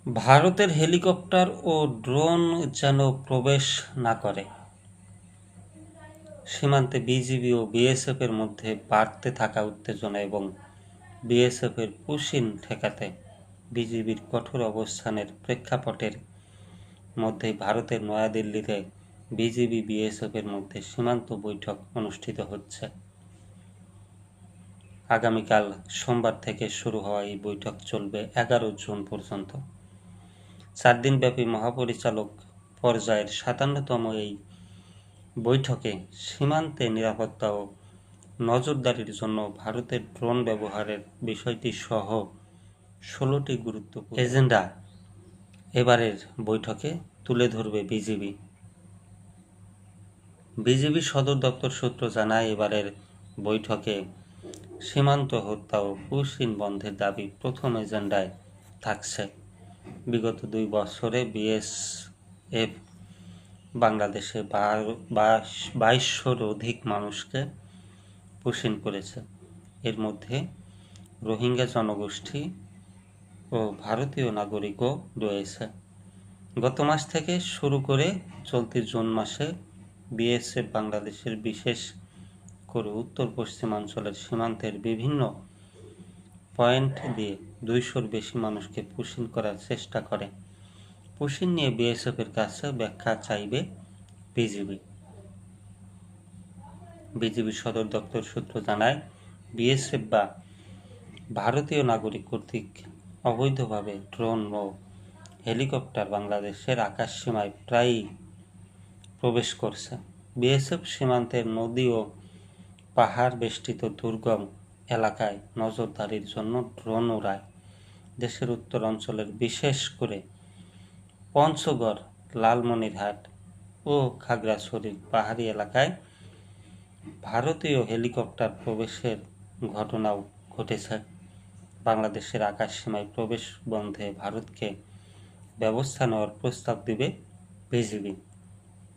ভারতের হেলিকপ্টার ও ড্রোন যেন প্রবেশ না করে। সীমান্তে বিজিবি ও বিএসএফের মধ্যে বাড়তে থাকা উত্তেজনা এবং বিএসএফের পুশিন ঠেকাতে বিজিবির কঠোর অবস্থানের প্রেক্ষাপটের মধ্যেই ভারতের নয়াদিল্লিতে বিজিবি বিএসএফের মধ্যে সীমান্ত বৈঠক অনুষ্ঠিত হচ্ছে। আগামীকাল সোমবার থেকে শুরু হওয়া এই বৈঠক চলবে 11 জুন পর্যন্ত। 4 দিনব্যাপী মহাপরিচালক পর্যায়ের 57তম এই বৈঠকে সীমান্তে নিরাপত্তা ও নজরদারির জন্য ভারতের ড্রোন ব্যবহারের বিষয়টি সহ 16টি গুরুত্বপূর্ণ এজেন্ডা এবারের বৈঠকে তুলে ধরবে বিজিবি। বিজিবি সদর দপ্তর সূত্র জানায়, এবারের বৈঠকে সীমান্ত হত্যা ও পুশিন বন্ধের দাবি প্রথম এজেন্ডায় থাকছে। বিগত 2 বছরে বিএসএফ বাংলাদেশে 2200-র অধিক মানুষকে পুশিন করেছে। এর মধ্যে রোহিঙ্গা জনগোষ্ঠী ও ভারতীয় নাগরিকও রয়েছে। গত মাস থেকে শুরু করে চলতি জুন মাসে বিএসএফ বাংলাদেশের বিশেষ করে উত্তর পশ্চিমাঞ্চলের সীমান্তের বিভিন্ন পয়েন্ট দিয়ে 200-র বেশি মানুষকে পুশিন করার চেষ্টা করে। পুশিন নিয়ে বিএসএফের কাছে ব্যাখ্যা চাইবে বিজিবি। বিজিবির সদর দপ্তর সূত্র জানায়, বিএসএফ বা ভারতীয় নাগরিক কর্তৃক অবৈধভাবে ড্রোন ও হেলিকপ্টার বাংলাদেশের আকাশসীমায় প্রায়ই প্রবেশ করছে। বিএসএফ সীমান্তের নদী ও পাহাড় বেষ্টিত দুর্গম এলাকায় নজরদারির জন্য ড্রোন উড়ায়। দেশের উত্তর অঞ্চলের বিশেষ করে পঞ্চগড়, লালমনিরহাট ও খাগড়াছড়ির পাহাড়ি এলাকায় ভারতীয় হেলিকপ্টার প্রবেশের ঘটনাও ঘটেছে। বাংলাদেশের আকাশসীমায় প্রবেশ বন্ধে ভারতকে ব্যবস্থা নেওয়ার প্রস্তাব দিবে বিজিবি।